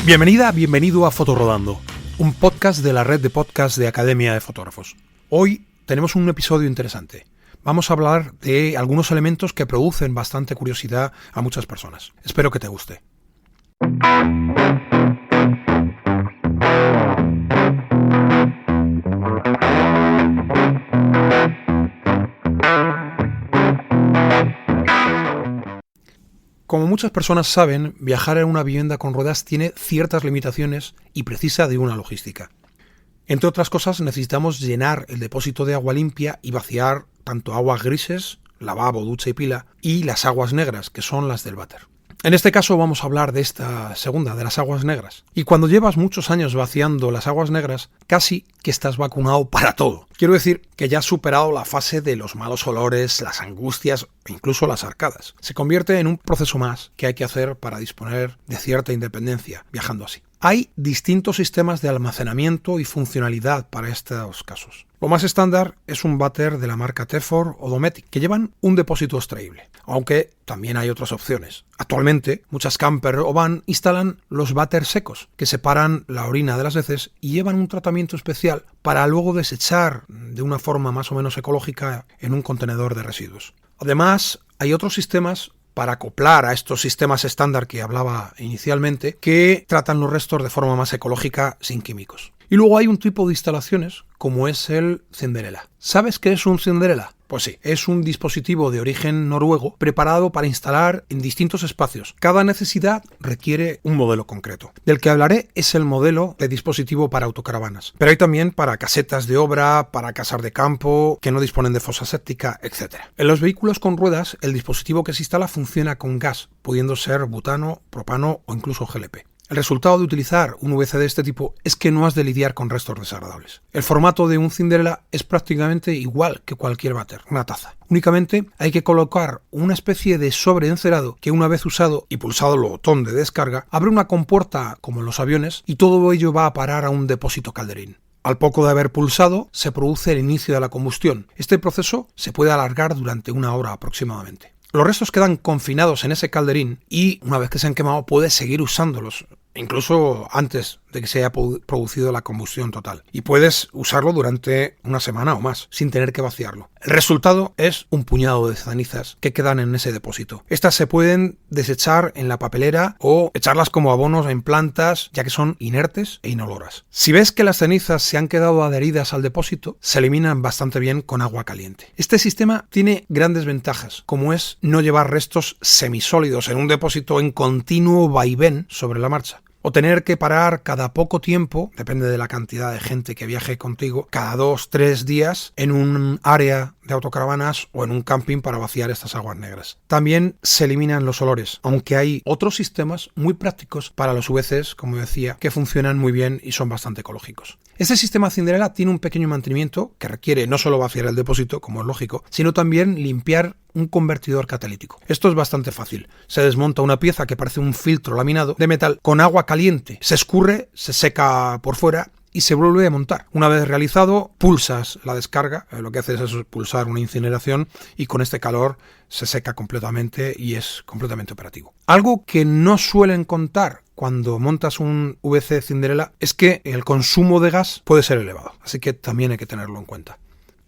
Bienvenida, bienvenido a Fotorodando, un podcast de la red de podcasts de Academia de Fotógrafos. Hoy tenemos un episodio interesante. Vamos a hablar de algunos elementos que producen bastante curiosidad a muchas personas. Espero que te guste. Como muchas personas saben, viajar en una vivienda con ruedas tiene ciertas limitaciones y precisa de una logística. Entre otras cosas, necesitamos llenar el depósito de agua limpia y vaciar tanto aguas grises, lavabo, ducha y pila, y las aguas negras, que son las del váter. En este caso vamos a hablar de esta segunda, de las aguas negras. Y cuando llevas muchos años vaciando las aguas negras, casi que estás vacunado para todo. Quiero decir que ya has superado la fase de los malos olores, las angustias e incluso las arcadas. Se convierte en un proceso más que hay que hacer para disponer de cierta independencia viajando así. Hay distintos sistemas de almacenamiento y funcionalidad para estos casos. Lo más estándar es un váter de la marca Tefor o Dometic, que llevan un depósito extraíble, aunque también hay otras opciones. Actualmente, muchas camper o van instalan los váter secos, que separan la orina de las heces y llevan un tratamiento especial para luego desechar de una forma más o menos ecológica en un contenedor de residuos. Además, hay otros sistemas para acoplar a estos sistemas estándar que hablaba inicialmente, que tratan los restos de forma más ecológica sin químicos. Y luego hay un tipo de instalaciones como es el Cinderella. ¿Sabes qué es un Cinderella? Pues sí, es un dispositivo de origen noruego preparado para instalar en distintos espacios. Cada necesidad requiere un modelo concreto. Del que hablaré es el modelo de dispositivo para autocaravanas. Pero hay también para casetas de obra, para casas de campo, que no disponen de fosa séptica, etc. En los vehículos con ruedas, el dispositivo que se instala funciona con gas, pudiendo ser butano, propano o incluso GLP. El resultado de utilizar un VC de este tipo es que no has de lidiar con restos desagradables. El formato de un Cinderella es prácticamente igual que cualquier váter, una taza. Únicamente hay que colocar una especie de sobre encerado que una vez usado y pulsado el botón de descarga, abre una compuerta como en los aviones y todo ello va a parar a un depósito calderín. Al poco de haber pulsado, se produce el inicio de la combustión. Este proceso se puede alargar durante 1 hora aproximadamente. Los restos quedan confinados en ese calderín y, una vez que se han quemado, puedes seguir usándolos, incluso antes de que se haya producido la combustión total. Y puedes usarlo durante 1 semana o más, sin tener que vaciarlo. El resultado es un puñado de cenizas que quedan en ese depósito. Estas se pueden desechar en la papelera o echarlas como abonos en plantas, ya que son inertes e inoloras. Si ves que las cenizas se han quedado adheridas al depósito, se eliminan bastante bien con agua caliente. Este sistema tiene grandes ventajas, como es no llevar restos semisólidos en un depósito en continuo vaivén sobre la marcha. O tener que parar cada poco tiempo, depende de la cantidad de gente que viaje contigo, cada 2-3 días en un área de autocaravanas o en un camping para vaciar estas aguas negras. También se eliminan los olores, aunque hay otros sistemas muy prácticos para los VCs, como decía, que funcionan muy bien y son bastante ecológicos. Este sistema Cinderella tiene un pequeño mantenimiento que requiere no solo vaciar el depósito, como es lógico, sino también limpiar un convertidor catalítico. Esto es bastante fácil. Se desmonta una pieza que parece un filtro laminado de metal con agua caliente. Se escurre, se seca por fuera y se vuelve a montar. Una vez realizado, pulsas la descarga. Lo que haces es pulsar una incineración y con este calor se seca completamente y es completamente operativo. Algo que no suelen contar cuando montas un VC Cinderella es que el consumo de gas puede ser elevado. Así que también hay que tenerlo en cuenta.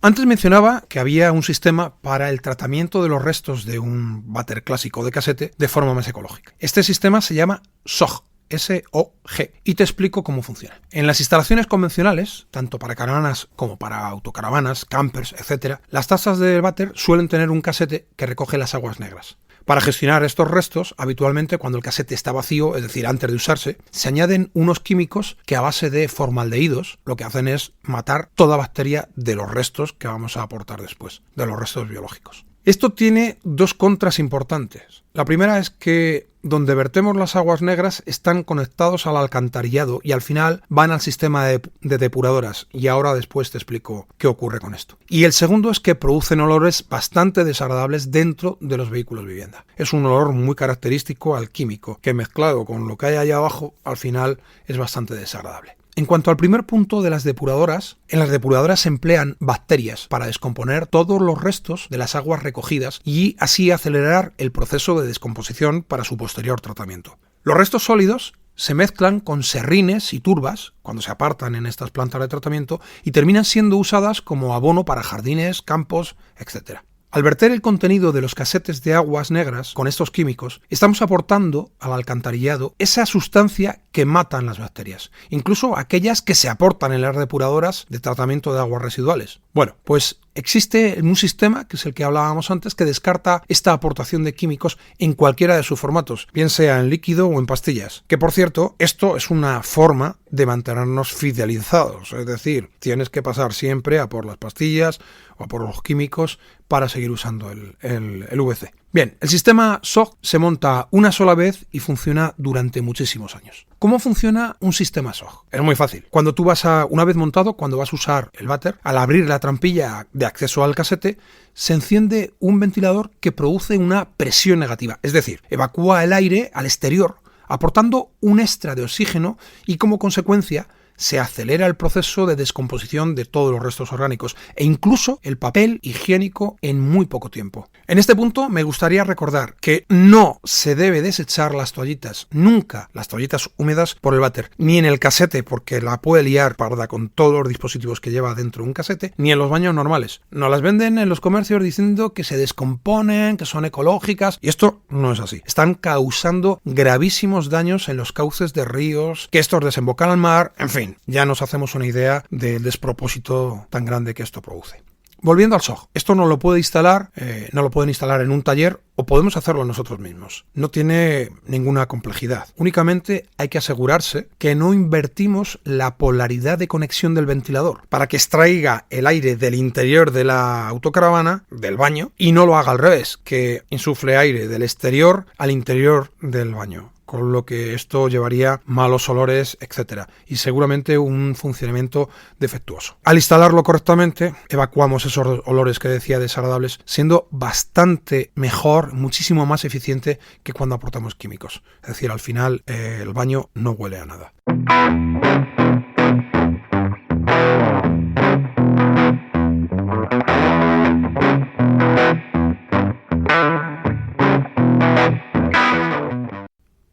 Antes mencionaba que había un sistema para el tratamiento de los restos de un váter clásico de casete de forma más ecológica. Este sistema se llama SOG, S-O-G, y te explico cómo funciona. En las instalaciones convencionales, tanto para caravanas como para autocaravanas, campers, etc., las tazas del váter suelen tener un casete que recoge las aguas negras. Para gestionar estos restos, habitualmente cuando el casete está vacío, es decir, antes de usarse, se añaden unos químicos que a base de formaldehídos lo que hacen es matar toda bacteria de los restos que vamos a aportar después, de los restos biológicos. Esto tiene 2 contras importantes. La primera es que donde vertemos las aguas negras están conectados al alcantarillado y al final van al sistema de depuradoras, y ahora después te explico qué ocurre con esto. Y el segundo es que producen olores bastante desagradables dentro de los vehículos vivienda. Es un olor muy característico al químico, que mezclado con lo que hay allá abajo, al final es bastante desagradable. En cuanto al primer punto de las depuradoras, en las depuradoras se emplean bacterias para descomponer todos los restos de las aguas recogidas y así acelerar el proceso de descomposición para su posterior tratamiento. Los restos sólidos se mezclan con serrines y turbas cuando se apartan en estas plantas de tratamiento y terminan siendo usadas como abono para jardines, campos, etc. Al verter el contenido de los casetes de aguas negras con estos químicos, estamos aportando al alcantarillado esa sustancia que matan las bacterias, incluso aquellas que se aportan en las depuradoras de tratamiento de aguas residuales. Bueno, pues existe un sistema, que es el que hablábamos antes, que descarta esta aportación de químicos en cualquiera de sus formatos, bien sea en líquido o en pastillas. Que por cierto, esto es una forma de mantenernos fidelizados, es decir, tienes que pasar siempre a por las pastillas o a por los químicos para seguir usando el VC. Bien, el sistema SOG se monta una sola vez y funciona durante muchísimos años. ¿Cómo funciona un sistema SOG? Es muy fácil. Una vez montado, cuando vas a usar el váter, al abrir la trampilla de acceso al casete, se enciende un ventilador que produce una presión negativa, es decir, evacúa el aire al exterior, aportando un extra de oxígeno y como consecuencia se acelera el proceso de descomposición de todos los restos orgánicos e incluso el papel higiénico en muy poco tiempo. En este punto me gustaría recordar que no se debe desechar las toallitas, nunca las toallitas húmedas por el váter, ni en el casete porque la puede liar parda con todos los dispositivos que lleva dentro de un casete, ni en los baños normales. Nos las venden en los comercios diciendo que se descomponen, que son ecológicas, y esto no es así. Están causando gravísimos daños en los cauces de ríos, que estos desembocan al mar, en fin. Ya nos hacemos una idea del despropósito tan grande que esto produce. Volviendo al SOG, esto no lo pueden instalar en un taller o podemos hacerlo nosotros mismos. No tiene ninguna complejidad. Únicamente hay que asegurarse que no invertimos la polaridad de conexión del ventilador para que extraiga el aire del interior de la autocaravana, del baño, y no lo haga al revés, que insufle aire del exterior al interior del baño, con lo que esto llevaría malos olores, etc. y seguramente un funcionamiento defectuoso. Al instalarlo correctamente, evacuamos esos olores que decía desagradables, siendo bastante mejor, muchísimo más eficiente que cuando aportamos químicos. Es decir, al final el baño no huele a nada.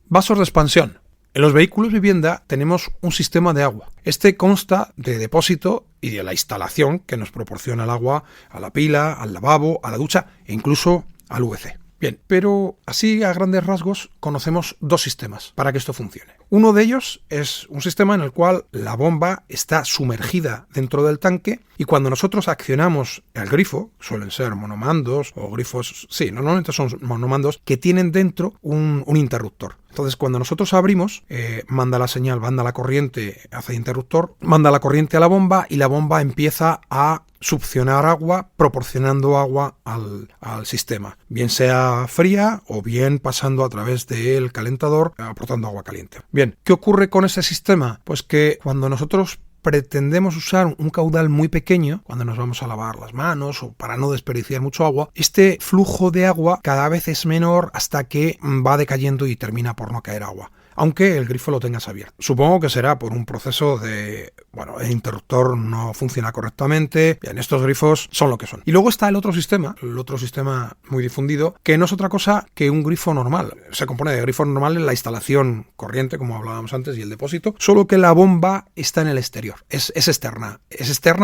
Vasos de expansión. En los vehículos vivienda tenemos un sistema de agua. Este consta de depósito y de la instalación que nos proporciona el agua a la pila, al lavabo, a la ducha e incluso al VC. Bien, pero así a grandes rasgos conocemos dos sistemas para que esto funcione. Uno de ellos es un sistema en el cual la bomba está sumergida dentro del tanque y cuando nosotros accionamos el grifo, suelen ser monomandos o grifos, sí, normalmente son monomandos, que tienen dentro un interruptor. Entonces cuando nosotros abrimos, manda la señal, manda la corriente hacia el interruptor, manda la corriente a la bomba y la bomba empieza a succionar agua, proporcionando agua al sistema, bien sea fría o bien pasando a través del calentador, aportando agua caliente. Bien, ¿qué ocurre con ese sistema? Pues que cuando nosotros pretendemos usar un caudal muy pequeño, cuando nos vamos a lavar las manos o para no desperdiciar mucho agua, este flujo de agua cada vez es menor hasta que va decayendo y termina por no caer agua, aunque el grifo lo tengas abierto. Supongo que será por un proceso el interruptor no funciona correctamente. Bien, estos grifos son lo que son. Y luego está el otro sistema muy difundido, que no es otra cosa que un grifo normal. Se compone de grifos normales, la instalación corriente, como hablábamos antes, y el depósito, solo que la bomba está en el exterior. Es externa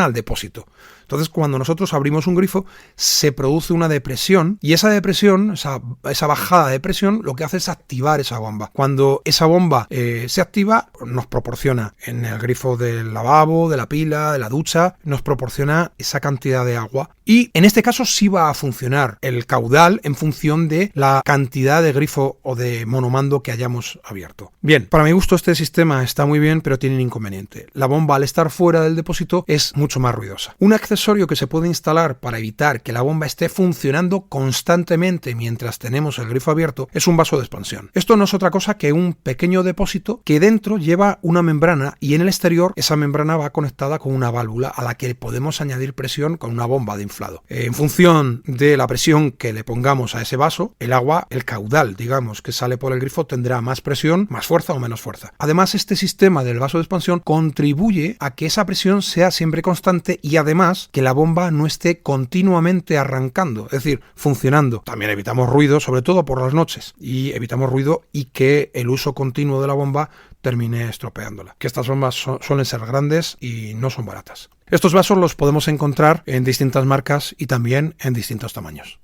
al depósito. Entonces, cuando nosotros abrimos un grifo, se produce una depresión, y esa depresión, esa bajada de presión, lo que hace es activar esa bomba. Cuando esa bomba se activa, nos proporciona en el grifo del lavabo, de la pila, de la ducha, nos proporciona esa cantidad de agua. Y en este caso sí va a funcionar el caudal en función de la cantidad de grifo o de monomando que hayamos abierto. Bien, para mi gusto este sistema está muy bien, pero tiene un inconveniente. La bomba, al estar fuera del depósito, es mucho más ruidosa. Un accesorio que se puede instalar para evitar que la bomba esté funcionando constantemente mientras tenemos el grifo abierto es un vaso de expansión. Esto no es otra cosa que un pequeño depósito que dentro lleva una membrana y en el exterior esa membrana va conectada con una válvula a la que podemos añadir presión con una bomba de inflado. En función de la presión que le pongamos a ese vaso, el agua, el caudal, digamos, que sale por el grifo tendrá más presión, más fuerza o menos fuerza. Además, este sistema del vaso de expansión contribuye a que esa presión sea siempre constante y además que la bomba no esté continuamente arrancando, es decir, funcionando. También evitamos ruido, sobre todo por las noches, y evitamos ruido y que el uso continuo de la bomba termine estropeándola. Que estas bombas suelen ser grandes y no son baratas. Estos vasos los podemos encontrar en distintas marcas y también en distintos tamaños.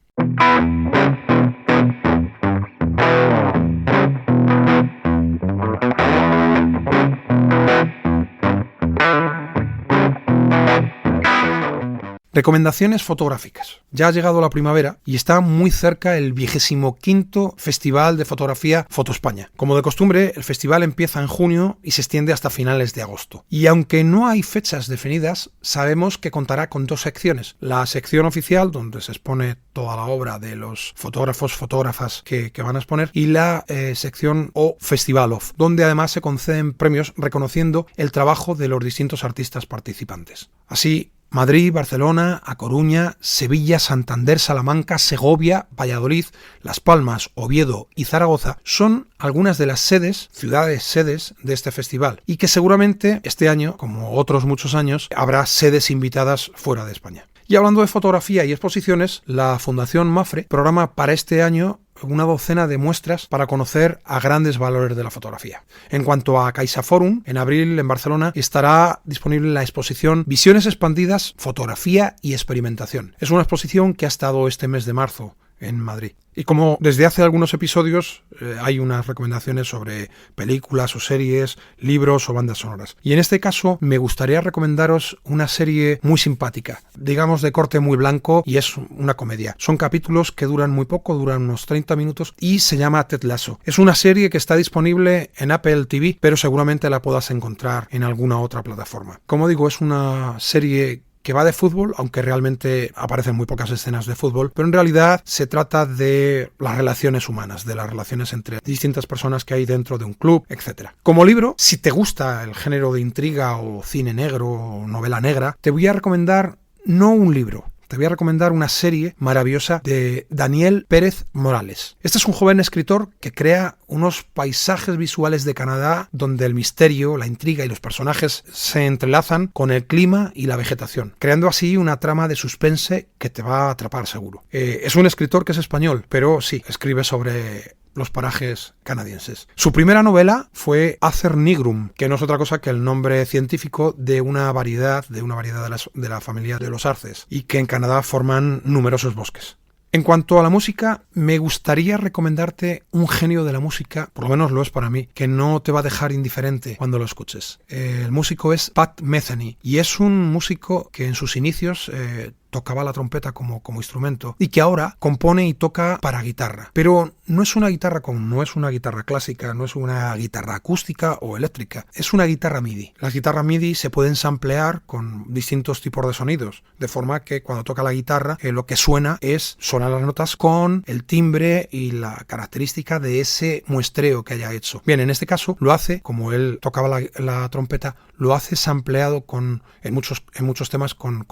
Recomendaciones fotográficas. Ya ha llegado la primavera y está muy cerca el 25º Festival de Fotografía Fotoespaña. Como de costumbre, el festival empieza en junio y se extiende hasta finales de agosto. Y aunque no hay fechas definidas, sabemos que contará con 2 secciones. La sección oficial, donde se expone toda la obra de los fotógrafas que van a exponer, y la sección o Festival Off, donde además se conceden premios reconociendo el trabajo de los distintos artistas participantes. Así, Madrid, Barcelona, A Coruña, Sevilla, Santander, Salamanca, Segovia, Valladolid, Las Palmas, Oviedo y Zaragoza son algunas de las ciudades sedes de este festival, y que seguramente este año, como otros muchos años, habrá sedes invitadas fuera de España. Y hablando de fotografía y exposiciones, la Fundación Mafre programa para este año una docena de muestras para conocer a grandes valores de la fotografía. En cuanto a CaixaForum, en abril en Barcelona estará disponible la exposición Visiones expandidas, fotografía y experimentación. Es una exposición que ha estado este mes de marzo en Madrid. Y como desde hace algunos episodios hay unas recomendaciones sobre películas o series, libros o bandas sonoras. Y en este caso me gustaría recomendaros una serie muy simpática, digamos de corte muy blanco, y es una comedia. Son capítulos que duran muy poco, duran unos 30 minutos y se llama Ted Lasso. Es una serie que está disponible en Apple TV, pero seguramente la puedas encontrar en alguna otra plataforma. Como digo, es una serie que va de fútbol, aunque realmente aparecen muy pocas escenas de fútbol, pero en realidad se trata de las relaciones humanas, de las relaciones entre distintas personas que hay dentro de un club, etc. Como libro, si te gusta el género de intriga o cine negro o novela negra, te voy a recomendar no un libro. Te voy a recomendar una serie maravillosa de Daniel Pérez Morales. Este es un joven escritor que crea unos paisajes visuales de Canadá donde el misterio, la intriga y los personajes se entrelazan con el clima y la vegetación, creando así una trama de suspense que te va a atrapar seguro. Es un escritor que es español, pero sí, escribe sobre los parajes canadienses. Su primera novela fue Acer nigrum, que no es otra cosa que el nombre científico de una variedad de la familia de los arces, y que en Canadá forman numerosos bosques. En cuanto a la música, me gustaría recomendarte un genio de la música, por lo menos lo es para mí, que no te va a dejar indiferente cuando lo escuches. El músico es Pat Metheny, y es un músico que en sus inicios tocaba la trompeta como instrumento y que ahora compone y toca para guitarra. Pero no es una guitarra clásica, no es una guitarra acústica o eléctrica, es una guitarra MIDI. Las guitarras MIDI se pueden samplear con distintos tipos de sonidos, de forma que cuando toca la guitarra lo que suenan las notas con el timbre y la característica de ese muestreo que haya hecho. Bien, en este caso lo hace, como él tocaba la trompeta, lo hace sampleado en muchos temas con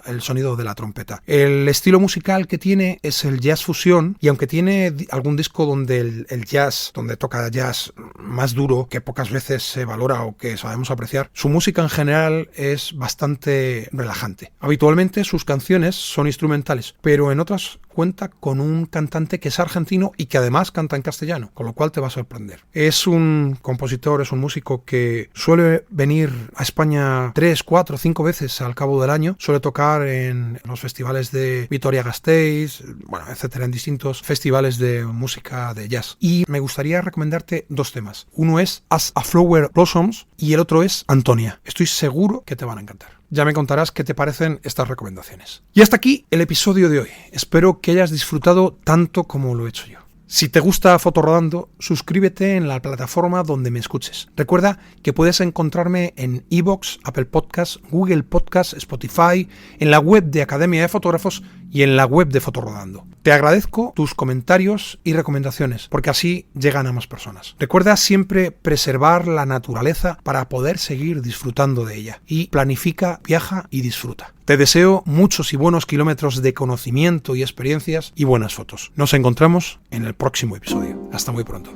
el sonido de la trompeta. El estilo musical que tiene es el jazz fusión, y aunque tiene algún disco donde el jazz, donde toca jazz más duro, que pocas veces se valora o que sabemos apreciar, su música en general es bastante relajante. Habitualmente sus canciones son instrumentales, pero en otras cuenta con un cantante que es argentino y que además canta en castellano, con lo cual te va a sorprender. Es un compositor, es un músico que suele venir a España 3, 4, 5 veces al cabo del año. Suele tocar en los festivales de Vitoria-Gasteiz, etcétera, en distintos festivales de música de jazz. Y me gustaría recomendarte 2 temas. Uno es As a Flower Blossoms y el otro es Antonia. Estoy seguro que te van a encantar. Ya me contarás qué te parecen estas recomendaciones. Y hasta aquí el episodio de hoy. Espero que hayas disfrutado tanto como lo he hecho yo. Si te gusta Fotorodando, suscríbete en la plataforma donde me escuches. Recuerda que puedes encontrarme en iVoox, Apple Podcasts, Google Podcasts, Spotify, en la web de Academia de Fotógrafos y en la web de Fotorodando. Te agradezco tus comentarios y recomendaciones, porque así llegan a más personas. Recuerda siempre preservar la naturaleza para poder seguir disfrutando de ella. Y planifica, viaja y disfruta. Te deseo muchos y buenos kilómetros de conocimiento y experiencias y buenas fotos. Nos encontramos en el próximo episodio. Hasta muy pronto.